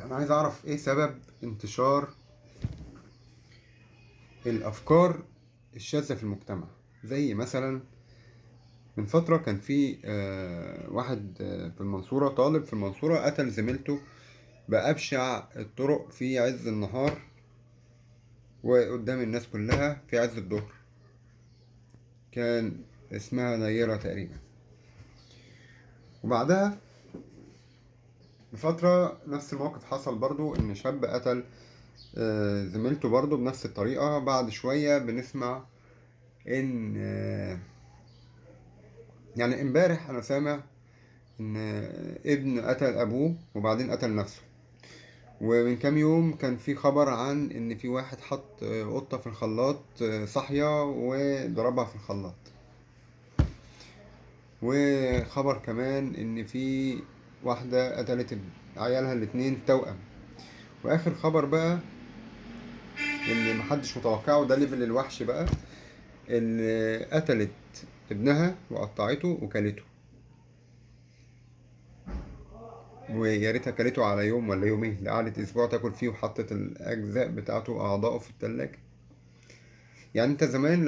انا عايز اعرف ايه سبب انتشار الافكار الشاذة في المجتمع. زي مثلا من فترة كان في واحد في المنصورة، طالب في المنصورة قتل زميلته بأبشع الطرق في عز النهار وقدام الناس كلها في عز الظهر. كان اسمها نيرة تقريبا. وبعدها بفترة نفس الموقف حصل برضو، ان شاب قتل زميلته برضو بنفس الطريقة. بعد شوية بنسمع ان يعني امبارح انا سامع ان ابن قتل ابوه وبعدين قتل نفسه. ومن كام يوم كان في خبر عن ان في واحد حط قطة في الخلاط صاحية وضربها في الخلاط. وخبر كمان ان في واحدة قتلت عيالها الاتنين توأم. واخر خبر بقى اللي محدش متوقعه، ده ليفل الوحش بقى، اللي قتلت ابنها وقطعته وكلته. ويا ريتها كلته على يوم ولا يومين، ده قعدت اسبوع تاكل فيه وحطت الاجزاء بتاعته اعضائه في التلاجة. يعني انت زمان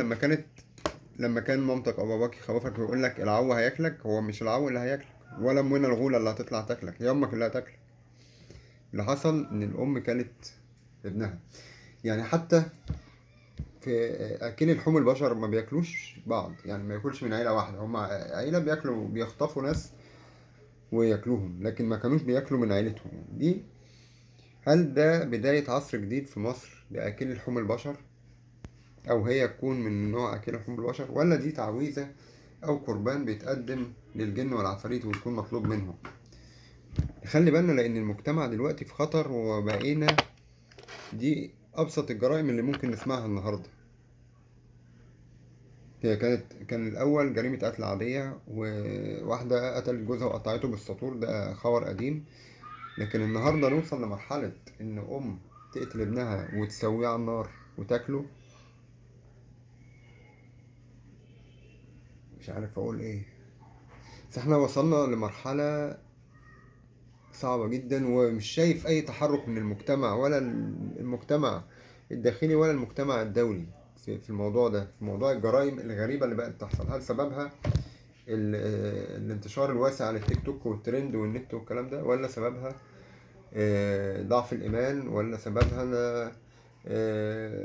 لما كان مامتك او باباك يخوفك ويقول لك العو هياكلك، هو مش العو اللي هياكلك ولا منى الغولة اللي هتطلع تاكلك، هي امك اللي هتاكلك. اللي حصل ان الام كلت ابنها. يعني حتى في اكل لحوم البشر ما بياكلوش بعض، يعني ما ياكلش من عيله واحده، هم عيله بياكلوا، بيخطفوا ناس وياكلوهم، لكن ما كانوش بياكلوا من عيلتهم. دي هل ده بدايه عصر جديد في مصر لاكل لحوم البشر، او هي تكون من نوع اكل لحوم البشر، ولا دي تعويذه او قربان بيتقدم للجن والعفاريت ويكون مطلوب منهم؟ خلي بالنا لان المجتمع دلوقتي في خطر، وبقينا دي ابسط الجرائم اللي ممكن نسمعها النهارده. هي كان الأول جريمة قتل عادية، وواحدة قتلت جوزها وقطعته بالساطور، ده خبر قديم. لكن النهاردة نوصل لمرحلة إن أم تقتل ابنها وتسويه على النار وتاكله. مش عارف أقول إيه. بس إحنا وصلنا لمرحلة صعبة جدا، ومش شايف أي تحرك من المجتمع، ولا المجتمع الداخلي ولا المجتمع الدولي في الموضوع ده، في موضوع الجرائم الغريبة اللي بقت تحصل. هل سببها الانتشار الواسع على التيك توك والترند والنت والكلام ده، ولا سببها ضعف الإيمان، ولا سببها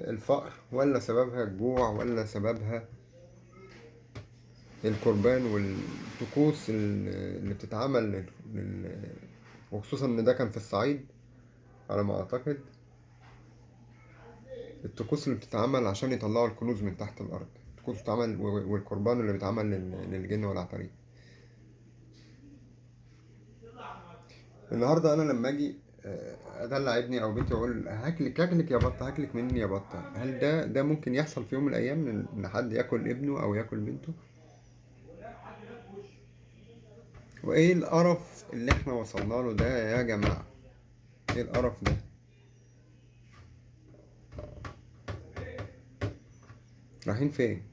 الفقر، ولا سببها الجوع، ولا سببها القربان والطقوس اللي بتتعمل وخصوصا ان ده كان في الصعيد على ما اعتقد. الطقوس اللي بتتعمل عشان يطلعوا الكنوز من تحت الارض، الطقوس بتتعمل والقربان اللي بيتعمل للجن والعفاريت. النهارده انا لما اجي ادلع ابني او بنتي واقول هاكلك يا بطه، هاكلك مني يا بطه، هل ده ممكن يحصل في يوم من الايام ان حد ياكل ابنه او ياكل بنته؟ وايه القرف اللي احنا وصلنا له ده يا جماعه؟ ايه القرف ده؟ رايحين فين؟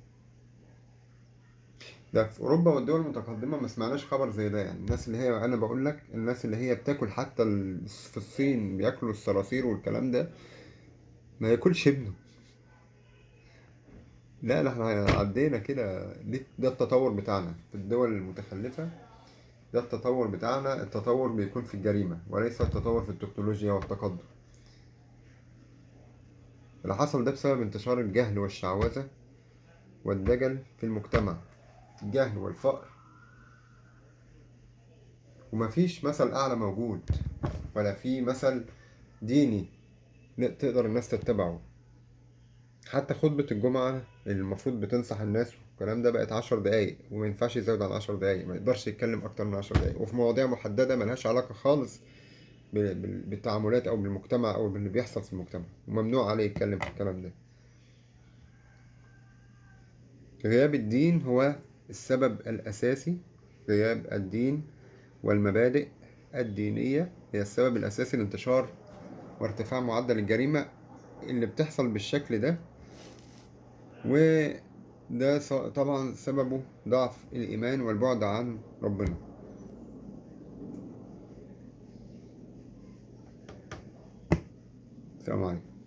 ده في اوروبا والدول المتقدمه ما سمعناش خبر زي ده. يعني الناس اللي هي، انا بقول لك الناس اللي هي بتاكل حتى في الصين بياكلوا الصراصير والكلام ده، ما ياكلش ابنه. لا لا، احنا عدينا كده. ده التطور بتاعنا في الدول المتخلفه. ده التطور بتاعنا. التطور بيكون في الجريمة وليس التطور في التكنولوجيا والتقدم. اللي حصل ده بسبب انتشار الجهل والشعوذة والدجل في المجتمع. الجهل والفقر. ومفيش مثل أعلى موجود، ولا في مثل ديني تقدر الناس تتبعه. حتى خطبة الجمعة اللي المفروض بتنصح الناس والكلام ده بقت 10 دقايق، وما ينفعش يزود عن 10 دقايق، ما يقدرش يتكلم أكتر من 10 دقايق، وفي مواضيع محددة ملهاش علاقة خالص بالتعاملات او بالمجتمع او باللي بيحصل في المجتمع، وممنوع عليه يتكلم في الكلام ده. غياب الدين هو السبب الاساسي. غياب الدين والمبادئ الدينية هي السبب الاساسي لانتشار وارتفاع معدل الجريمة اللي بتحصل بالشكل ده. وده طبعا سببه ضعف الايمان والبعد عن ربنا. السلام عليكم.